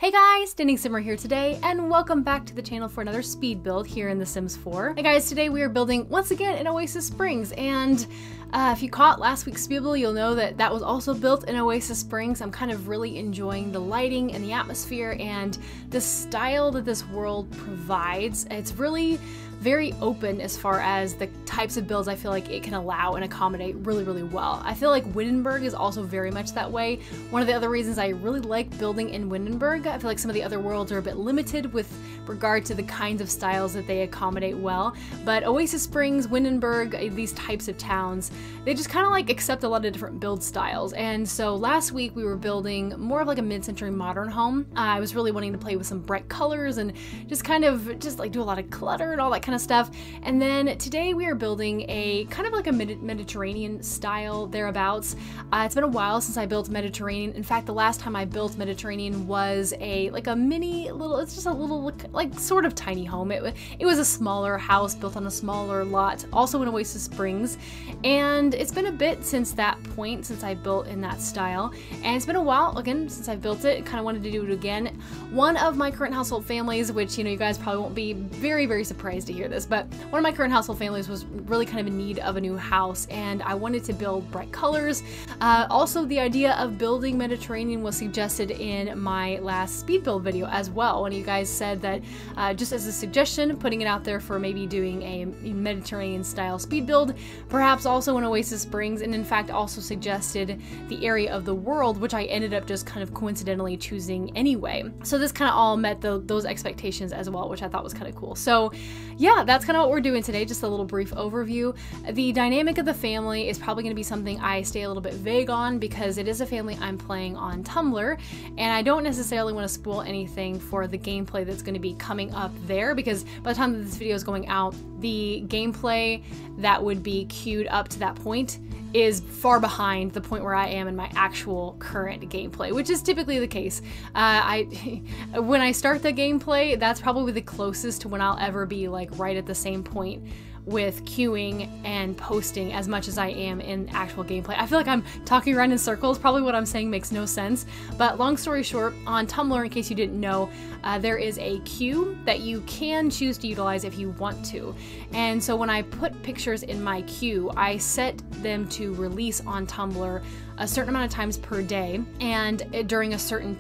Hey guys, Standing Simmer here today, and welcome back to the channel for another speed build here in The Sims 4. Hey guys, today we are building once again in Oasis Springs, and if you caught last week's speed build, you'll know that that was also built in Oasis Springs. I'm kind of really enjoying the lighting and the atmosphere and the style that this world provides. It's really very open as far as the types of builds I feel like it can allow and accommodate really well. I feel like Windenburg is also very much that way. One of the other reasons I really like building in Windenburg, I feel like some of the other worlds are a bit limited with regard to the kinds of styles that they accommodate well, but Oasis Springs, Windenburg, these types of towns, they just kind of like accept a lot of different build styles. And so last week we were building more of like a mid-century modern home. I was really wanting to play with some bright colors and just kind of like do a lot of clutter and all that kind of stuff. And then today we are building a kind of like a Mediterranean style thereabouts. It's been a while since I built Mediterranean. In fact, the last time I built Mediterranean was like a mini little, it's just a little like sort of tiny home. It was a smaller house built on a smaller lot, also in Oasis Springs. And it's been a bit since that point, since I built in that style. And it's been a while, again, since I built it. Kind of wanted to do it again. One of my current household families, which, you know, you guys probably won't be very surprised to hear this, but one of my current household families was really kind of in need of a new house, and I wanted to build bright colors. Also, the idea of building Mediterranean was suggested in my last speed build video as well. One of you guys said that just as a suggestion, putting it out there for maybe doing a Mediterranean style speed build, perhaps also in Oasis Springs, and in fact also suggested the area of the world, which I ended up just kind of coincidentally choosing anyway. So this kind of all met those expectations as well, which I thought was kind of cool. So yeah, that's kind of what we're doing today, just a little brief overview. The dynamic of the family is probably going to be something I stay a little bit vague on because it is a family I'm playing on Tumblr, and I don't necessarily want to spoil anything for the gameplay that's going to be coming up there, because by the time that this video is going out, the gameplay that would be queued up to that point is far behind the point where I am in my actual current gameplay, which is typically the case. When I start the gameplay, that's probably the closest to when I'll ever be like right at the same point with queuing and posting as much as I am in actual gameplay. I feel like I'm talking around in circles. Probably what I'm saying makes no sense, but long story short, on Tumblr, in case you didn't know, there is a queue that you can choose to utilize if you want to. And so when I put pictures in my queue, I set them to release on Tumblr a certain amount of times per day and during a certain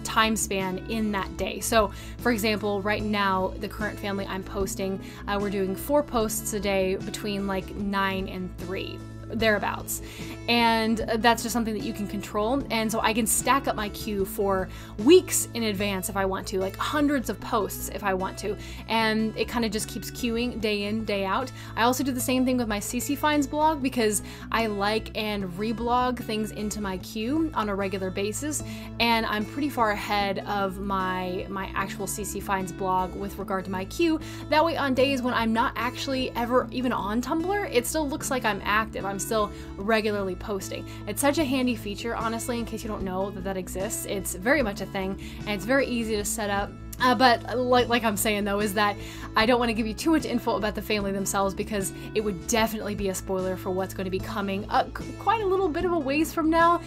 time span in that day. So for example, right now, the current family I'm posting, we're doing 4 posts a day between like 9 and 3. Thereabouts, and that's just something that you can control, and so I can stack up my queue for weeks in advance if I want to, like hundreds of posts if I want to, and it kind of just keeps queuing day in, day out. I also do the same thing with my CC Finds blog because I like and reblog things into my queue on a regular basis, and I'm pretty far ahead of my actual CC Finds blog with regard to my queue. That way, on days when I'm not actually ever even on Tumblr, it still looks like I'm active. I'm still regularly posting. It's such a handy feature, honestly, in case you don't know that that exists. It's very much a thing, and it's very easy to set up. But like I'm saying though, is that I don't want to give you too much info about the family themselves because it would definitely be a spoiler for what's going to be coming up quite a little bit of a ways from now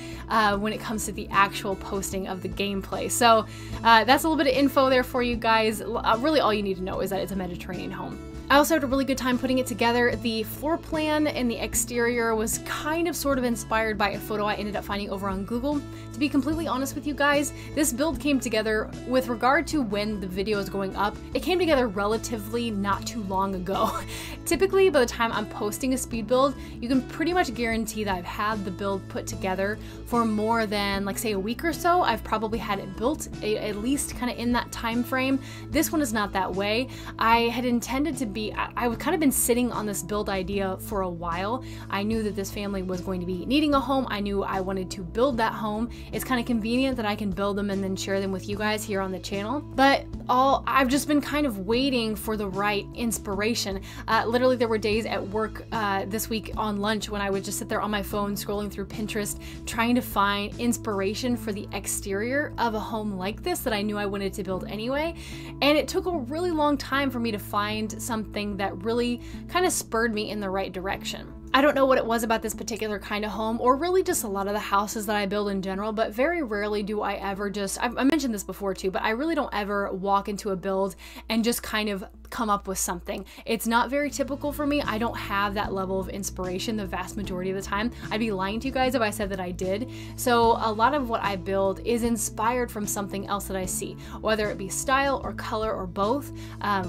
when it comes to the actual posting of the gameplay. So that's a little bit of info there for you guys. Really all you need to know is that it's a Mediterranean home. I also had a really good time putting it together. The floor plan and the exterior was kind of sort of inspired by a photo I ended up finding over on Google. To be completely honest with you guys, this build came together with regard to when the video is going up. It came together relatively not too long ago. Typically, by the time I'm posting a speed build, you can pretty much guarantee that I've had the build put together for more than, like, say, a week or so. I've probably had it built at least kind of in that time frame. This one is not that way. I had intended to be I've kind of been sitting on this build idea for a while. I knew that this family was going to be needing a home. I knew I wanted to build that home. It's kind of convenient that I can build them and then share them with you guys here on the channel. But I've just been kind of waiting for the right inspiration. Literally, there were days at work this week on lunch when I would just sit there on my phone scrolling through Pinterest trying to find inspiration for the exterior of a home like this that I knew I wanted to build anyway. And it took a really long time for me to find something that really kind of spurred me in the right direction. I don't know what it was about this particular kind of home, or really just a lot of the houses that I build in general, but very rarely do I ever just, I mentioned this before too, but I really don't ever walk into a build and just kind of come up with something. It's not very typical for me. I don't have that level of inspiration the vast majority of the time. I'd be lying to you guys if I said that I did. So a lot of what I build is inspired from something else that I see, whether it be style or color or both.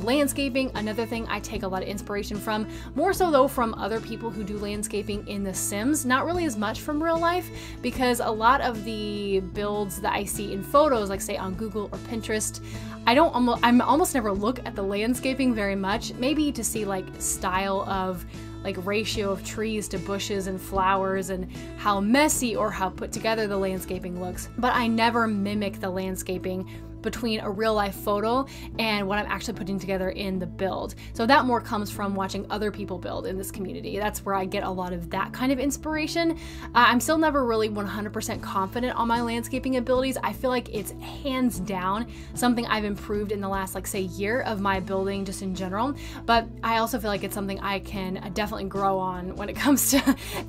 Landscaping, another thing I take a lot of inspiration from, more so though from other people who do landscaping in The Sims, not really as much from real life, because a lot of the builds that I see in photos, like say on Google or Pinterest, I almost never look at the landscaping very much, maybe to see like style of like ratio of trees to bushes and flowers and how messy or how put together the landscaping looks. But I never mimic the landscaping between a real life photo and what I'm actually putting together in the build. So that more comes from watching other people build in this community. That's where I get a lot of that kind of inspiration. I'm still never really 100% confident on my landscaping abilities. I feel like it's hands down something I've improved in the last, like say, year of my building just in general. But I also feel like it's something I can definitely grow on when it comes to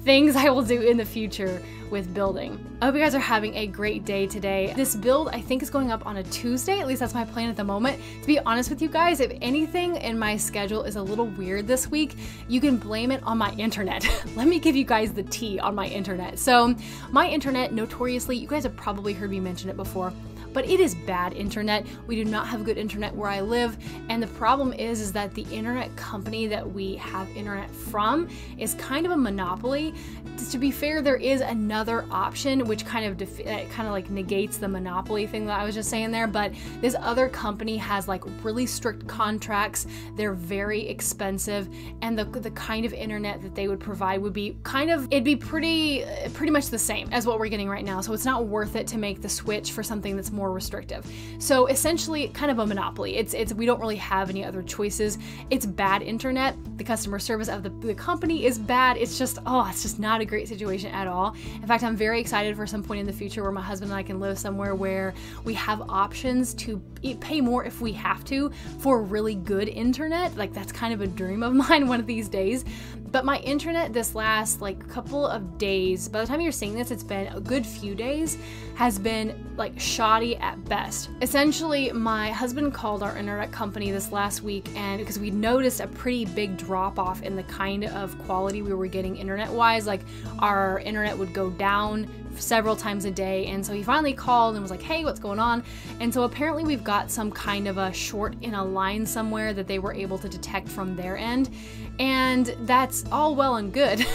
things I will do in the future with building. I hope you guys are having a great day today. This build I think is going up on a Tuesday, at least that's my plan at the moment. To be honest with you guys, if anything in my schedule is a little weird this week, you can blame it on my internet. Let me give you guys the tea on my internet. So my internet, notoriously, you guys have probably heard me mention it before, but it is bad internet. We do not have good internet where I live, and the problem is that the internet company that we have internet from is kind of a monopoly. To be fair, there is another option which kind of like negates the monopoly thing that I was just saying there, but this other company has like really strict contracts. They're very expensive, and the kind of internet that they would provide would be it'd be pretty much the same as what we're getting right now. So it's not worth it to make the switch for something that's more restrictive. So essentially kind of a monopoly. We don't really have any other choices. It's bad internet. The customer service of the company is bad. It's just not a great situation at all. In fact, I'm very excited for some point in the future where my husband and I can live somewhere where we have options to pay more if we have to for really good internet. Like that's kind of a dream of mine one of these days. But my internet this last like couple of days, by the time you're seeing this, it's been a good few days, has been like shoddy at best. Essentially, my husband called our internet company this last week, and because we noticed a pretty big drop off in the kind of quality we were getting internet wise, like our internet would go down several times a day. And so he finally called and was like, hey, what's going on? And so apparently we've got some kind of a short in a line somewhere that they were able to detect from their end. And that's all well and good.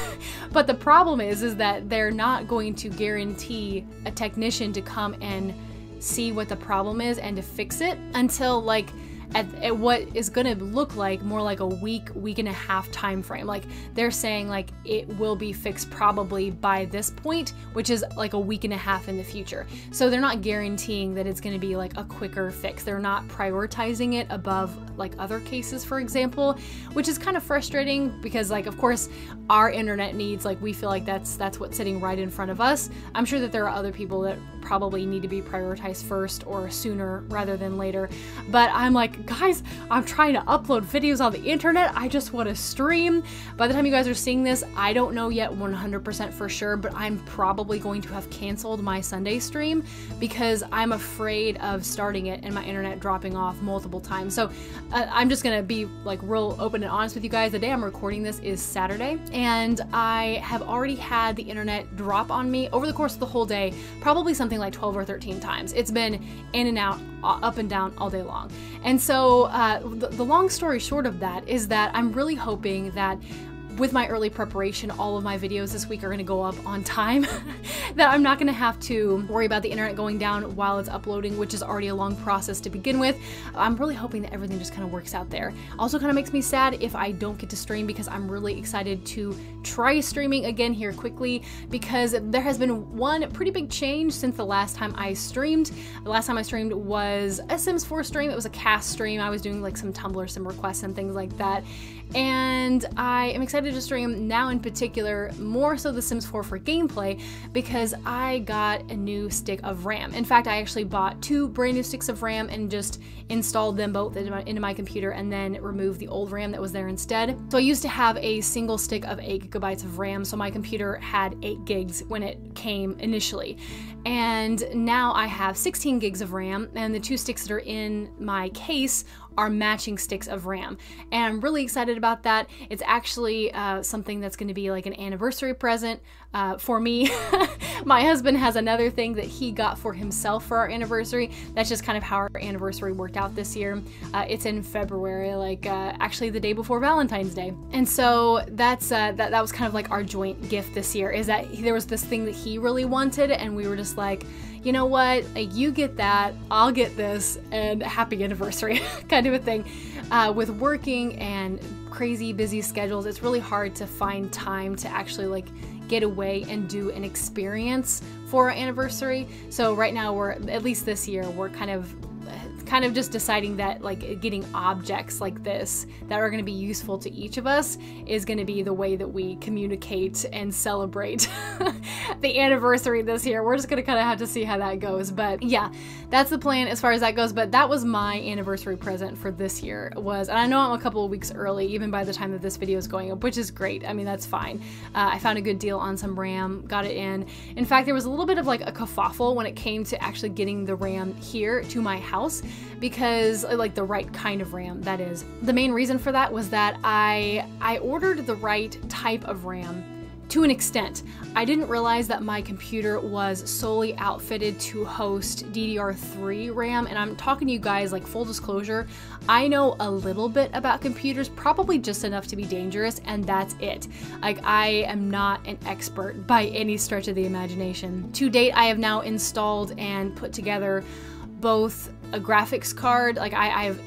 But the problem is that they're not going to guarantee a technician to come and see what the problem is and to fix it until like at what is gonna look like more like a week and a half time frame. Like they're saying like it will be fixed probably by this point, which is like a week and a half in the future. So they're not guaranteeing that it's gonna be like a quicker fix. They're not prioritizing it above like other cases, for example, which is kind of frustrating because like of course our internet needs, like we feel like that's what's sitting right in front of us. I'm sure that there are other people that probably need to be prioritized first or sooner rather than later. But I'm like, guys, I'm trying to upload videos on the internet. I just want to stream. By the time you guys are seeing this, I don't know yet 100% for sure, but I'm probably going to have canceled my Sunday stream because I'm afraid of starting it and my internet dropping off multiple times. So I'm just gonna be like real open and honest with you guys. The day I'm recording this is Saturday, and I have already had the internet drop on me over the course of the whole day, probably something like 12 or 13 times. It's been in and out, up and down all day long. And so the long story short of that is that I'm really hoping that with my early preparation, all of my videos this week are going to go up on time, that I'm not going to have to worry about the internet going down while it's uploading, which is already a long process to begin with. I'm really hoping that everything just kind of works out there. Also kind of makes me sad if I don't get to stream because I'm really excited to try streaming again here quickly because there has been one pretty big change since the last time I streamed. The last time I streamed was a Sims 4 stream. It was a cast stream. I was doing like some Tumblr sim requests and things like that. and I am excited to stream now in particular, more so The Sims 4 for gameplay, because I got a new stick of RAM. In fact, I actually bought 2 brand new sticks of RAM and just installed them both into my computer and then removed the old RAM that was there instead. So I used to have a single stick of 8 GB of RAM, so my computer had 8 gigs when it came initially. And now I have 16 gigs of RAM, and the 2 sticks that are in my case are matching sticks of RAM. And I'm really excited about that. It's actually something that's going to be like an anniversary present for me. My husband has another thing that he got for himself for our anniversary. That's just kind of how our anniversary worked out this year. It's in February, like actually the day before Valentine's Day. And so that's that was kind of like our joint gift this year, is that there was this thing that he really wanted, and we were just like, you know what, like, you get that, I'll get this, and happy anniversary kind of a thing. With working and crazy busy schedules, it's really hard to find time to actually like get away and do an experience for our anniversary. So right now, we're, at least this year, we're kind of just deciding that like getting objects like this that are going to be useful to each of us is going to be the way that we communicate and celebrate the anniversary this year. We're just going to kind of have to see how that goes. But yeah, that's the plan as far as that goes. But that was my anniversary present for this year, was, and I know I'm a couple of weeks early even by the time that this video is going up, which is great. I mean, that's fine. I found a good deal on some RAM, got it in. In fact, there was a little bit of like a kerfuffle when it came to actually getting the RAM here to my house, because like the right kind of RAM, that is. The main reason for that was that I ordered the right type of RAM to an extent. I didn't realize that my computer was solely outfitted to host DDR3 RAM, and I'm talking to you guys like full disclosure, I know a little bit about computers, probably just enough to be dangerous, and that's it. Like, I am not an expert by any stretch of the imagination. To date, I have now installed and put together both a graphics card, like I've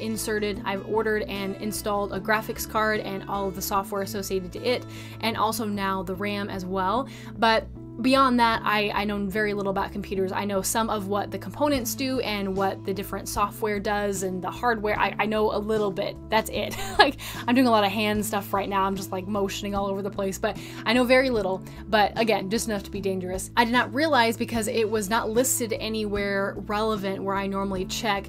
ordered and installed a graphics card and all of the software associated to it, and also now the RAM as well. But beyond that, I know very little about computers. I know some of what the components do and what the different software does and the hardware. I know a little bit. That's it. Like, I'm doing a lot of hand stuff right now. I'm just like motioning all over the place, but I know very little. But again, just enough to be dangerous. I did not realize, because it was not listed anywhere relevant where I normally check,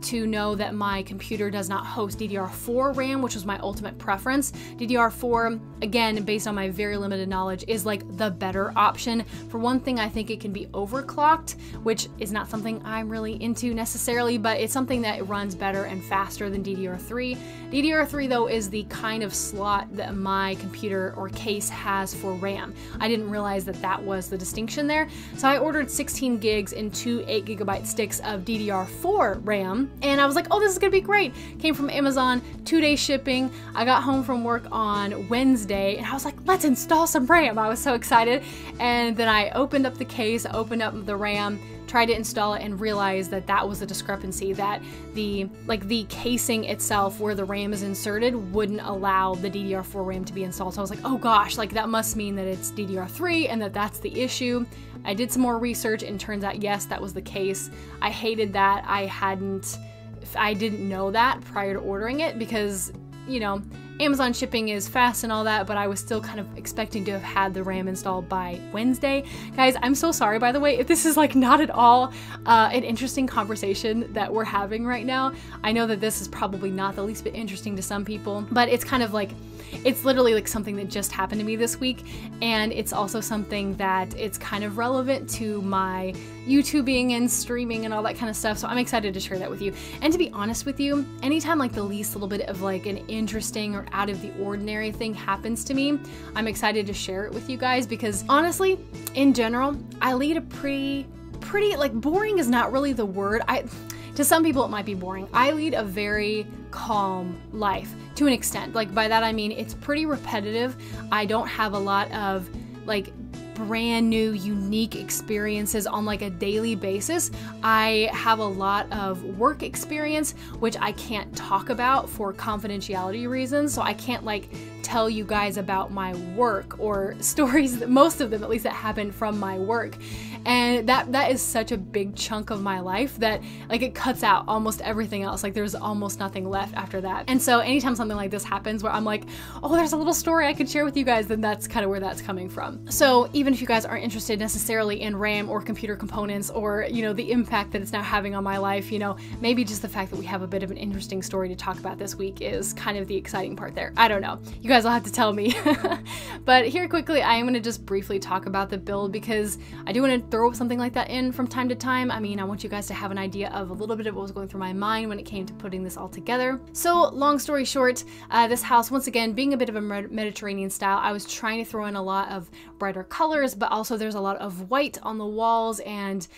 to know that my computer does not host DDR4 RAM, which was my ultimate preference. DDR4, again, based on my very limited knowledge, is like the better option. For one thing, I think it can be overclocked, which is not something I'm really into necessarily, but it's something that runs better and faster than DDR3. DDR3, though, is the kind of slot that my computer or case has for RAM. I didn't realize that that was the distinction there. So I ordered 16 gigs and 2 8GB sticks of DDR4 RAM, and I was like, oh, this is gonna be great. Came from Amazon, 2-day shipping. I got home from work on Wednesday, and I was like, let's install some RAM. I was so excited. And then I opened up the case, opened up the RAM, tried to install it, and realized that that was a discrepancy, that the casing itself where the RAM is inserted wouldn't allow the DDR4 RAM to be installed. So I was like, oh gosh, like that must mean that it's DDR3 and that's the issue. I did some more research, and turns out, yes, that was the case. I hated that I didn't know that prior to ordering it, because, you know, Amazon shipping is fast and all that, but I was still kind of expecting to have had the RAM installed by Wednesday. Guys, I'm so sorry, by the way, if this is like not at all an interesting conversation that we're having right now. I know that this is probably not the least bit interesting to some people, but it's kind of like, it's literally like something that just happened to me this week, and it's also something that it's kind of relevant to my YouTubing and streaming and all that kind of stuff, so I'm excited to share that with you. And to be honest with you, anytime like the least little bit of like an interesting or out of the ordinary thing happens to me, I'm excited to share it with you guys, because honestly, in general, I lead a pretty like, boring is not really the word. To some people it might be boring. I lead a very calm life to an extent. Like, by that I mean it's pretty repetitive. I don't have a lot of like brand new, unique experiences on like a daily basis. I have a lot of work experience, which I can't talk about for confidentiality reasons. So I can't like tell you guys about my work or stories, that most of them at least, that happen from my work. And that is such a big chunk of my life that like it cuts out almost everything else. Like there's almost nothing left after that. And so anytime something like this happens where I'm like, oh, there's a little story I could share with you guys, then that's kind of where that's coming from. So even if you guys aren't interested necessarily in RAM or computer components or, you know, the impact that it's now having on my life, you know, maybe just the fact that we have a bit of an interesting story to talk about this week is kind of the exciting part there. I don't know. You guys will have to tell me. But here quickly, I am going to just briefly talk about the build because I do want to throw something like that in from time to time. I mean, I want you guys to have an idea of a little bit of what was going through my mind when it came to putting this all together. So long story short, this house, once again, being a bit of a Mediterranean style, I was trying to throw in a lot of brighter colors, but also there's a lot of white on the walls and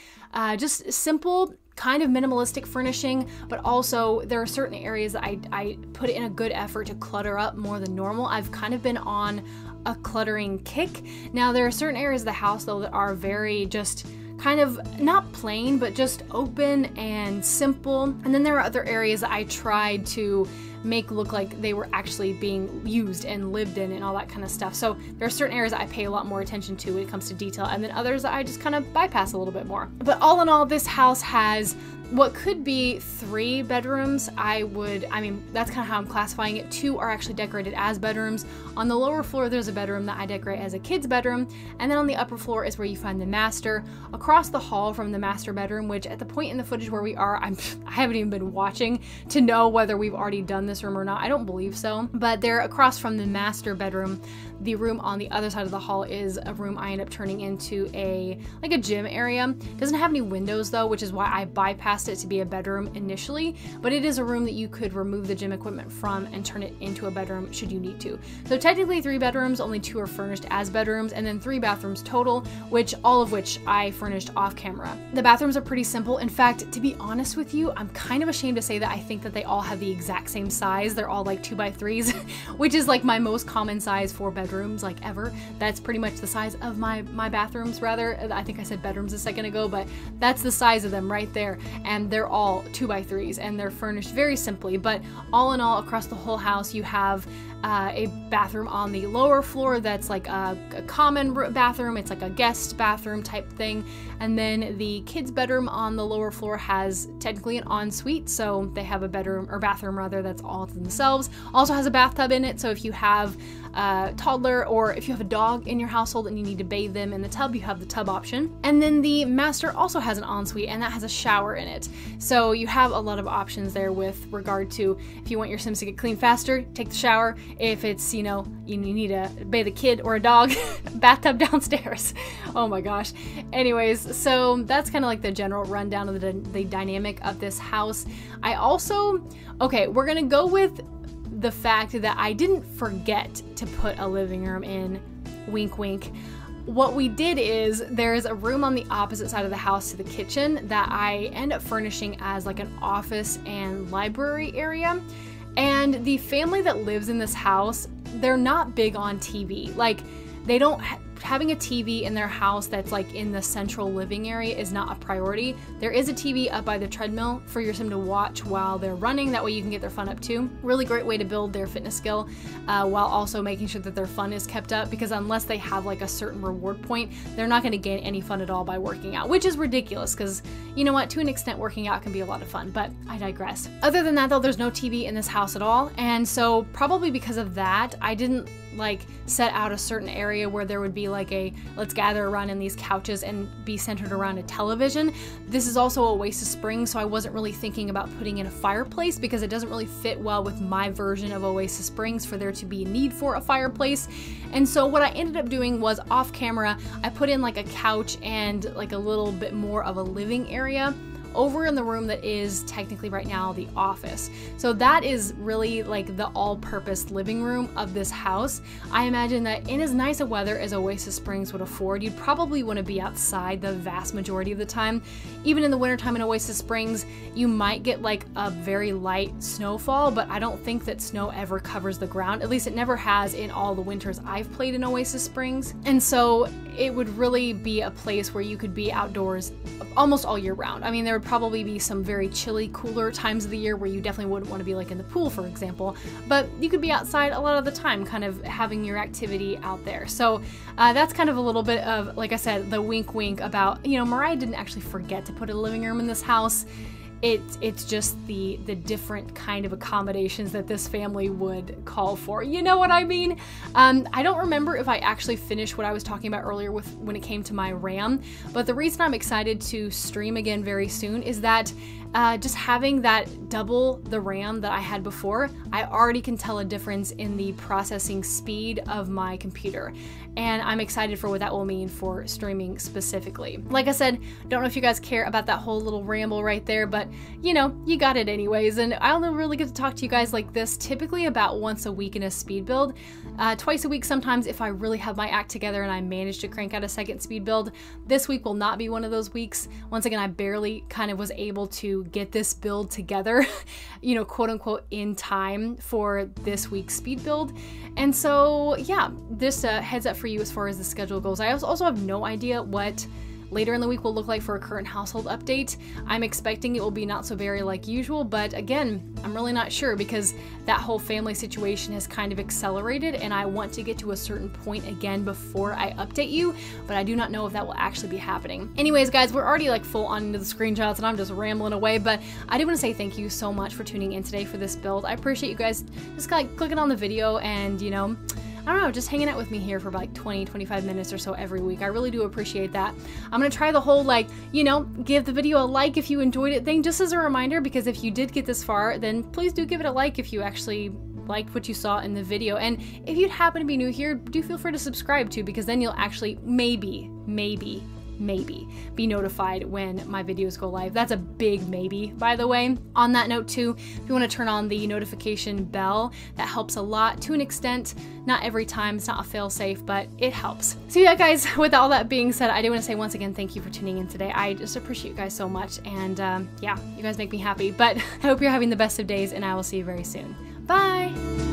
just simple, kind of minimalistic furnishing, but also there are certain areas that I put in a good effort to clutter up more than normal. I've kind of been on a cluttering kick. Now there are certain areas of the house though that are very just kind of not plain, but just open and simple. And then there are other areas that I tried to make look like they were actually being used and lived in and all that kind of stuff. So there are certain areas that I pay a lot more attention to when it comes to detail, and then others that I just kind of bypass a little bit more. But all in all, this house has what could be 3 bedrooms. I mean, that's kind of how I'm classifying it. 2 are actually decorated as bedrooms. On the lower floor, there's a bedroom that I decorate as a kid's bedroom. And then on the upper floor is where you find the master. Across the hall from the master bedroom, which at the point in the footage where we are, I haven't even been watching to know whether we've already done this room or not. I don't believe so. But they're across from the master bedroom. The room on the other side of the hall is a room I end up turning into a gym area. Doesn't have any windows though, which is why I bypassed it to be a bedroom initially, but it is a room that you could remove the gym equipment from and turn it into a bedroom should you need to. So technically 3 bedrooms, only 2 are furnished as bedrooms, and then 3 bathrooms total, all of which I furnished off camera. The bathrooms are pretty simple. In fact, to be honest with you, I'm kind of ashamed to say that I think that they all have the exact same size. They're all like 2x3s, which is like my most common size for bedrooms like ever. That's pretty much the size of my bathrooms, rather. I think I said bedrooms a second ago, but that's the size of them right there. And they're all 2x3s and they're furnished very simply. But all in all, across the whole house, you have a bathroom on the lower floor that's like a common bathroom. It's like a guest bathroom type thing. And then the kids' bedroom on the lower floor has technically an ensuite, so they have a bedroom or bathroom rather that's all to themselves. Also has a bathtub in it, so if you have a toddler or if you have a dog in your household and you need to bathe them in the tub, you have the tub option. And then the master also has an ensuite, and that has a shower in it. So you have a lot of options there with regard to if you want your Sims to get clean faster, take the shower. If it's, you know, you need to bathe a kid or a dog, bathtub downstairs. Oh my gosh. Anyways, so that's kind of like the general rundown of the dynamic of this house. I also, okay, we're gonna go with the fact that I didn't forget to put a living room in, wink wink. What we did is there's a room on the opposite side of the house to the kitchen that I end up furnishing as like an office and library area. And the family that lives in this house, they're not big on TV. Like, they don't having a TV in their house that's like in the central living area is not a priority. There is a TV up by the treadmill for your Sim to watch while they're running. That way you can get their fun up too. Really great way to build their fitness skill while also making sure that their fun is kept up, because unless they have like a certain reward point, they're not going to gain any fun at all by working out, which is ridiculous because, you know what, to an extent working out can be a lot of fun, but I digress. Other than that though, there's no TV in this house at all, and so probably because of that, I didn't like set out a certain area where there would be like a let's gather around in these couches and be centered around a television. This is also Oasis Springs, so I wasn't really thinking about putting in a fireplace because it doesn't really fit well with my version of Oasis Springs for there to be a need for a fireplace. And so what I ended up doing was off camera, I put in like a couch and like a little bit more of a living area over in the room that is technically right now the office. So that is really like the all-purpose living room of this house. I imagine that in as nice a weather as Oasis Springs would afford, you'd probably want to be outside the vast majority of the time. Even in the wintertime in Oasis Springs, you might get like a very light snowfall, but I don't think that snow ever covers the ground. At least it never has in all the winters I've played in Oasis Springs. And so it would really be a place where you could be outdoors almost all year round. I mean, there would probably be some very chilly, cooler times of the year where you definitely wouldn't want to be like in the pool, for example, but you could be outside a lot of the time, kind of having your activity out there. So that's kind of a little bit of, like I said, the wink wink about, you know, Mariah didn't actually forget to put a living room in this house. It's just the different kind of accommodations that this family would call for. You know what I mean? I don't remember if I actually finished what I was talking about earlier with when it came to my RAM, but the reason I'm excited to stream again very soon is that just having that double the RAM that I had before, I already can tell a difference in the processing speed of my computer. And I'm excited for what that will mean for streaming specifically. Like I said, don't know if you guys care about that whole little ramble right there, but you know, you got it anyways. And I only really get to talk to you guys like this typically about once a week in a speed build. Twice a week sometimes if I really have my act together and I manage to crank out a second speed build. This week will not be one of those weeks. Once again, I barely kind of was able to get this build together, you know, quote unquote, in time for this week's speed build. And so, yeah, this heads up for you as far as the schedule goes. I also have no idea what later in the week will look like for a current household update. I'm expecting it will be not so very like usual, but again, I'm really not sure because that whole family situation has kind of accelerated and I want to get to a certain point again before I update you, but I do not know if that will actually be happening. Anyways, guys, we're already like full on into the screenshots and I'm just rambling away, but I do want to say thank you so much for tuning in today for this build. I appreciate you guys just like clicking on the video and, you know, I don't know, just hanging out with me here for like 20-25 minutes or so every week. I really do appreciate that. I'm gonna try the whole like, you know, give the video a like if you enjoyed it thing, just as a reminder, because if you did get this far, then please do give it a like if you actually liked what you saw in the video. And if you'd happen to be new here, do feel free to subscribe too, because then you'll actually maybe be notified when my videos go live. That's a big maybe, by the way. On that note too, if you want to turn on the notification bell, that helps a lot to an extent. Not every time, it's not a fail-safe, but it helps. So yeah, guys, with all that being said, I do want to say once again, thank you for tuning in today. I just appreciate you guys so much, and yeah, you guys make me happy, but I hope you're having the best of days, and I will see you very soon. Bye!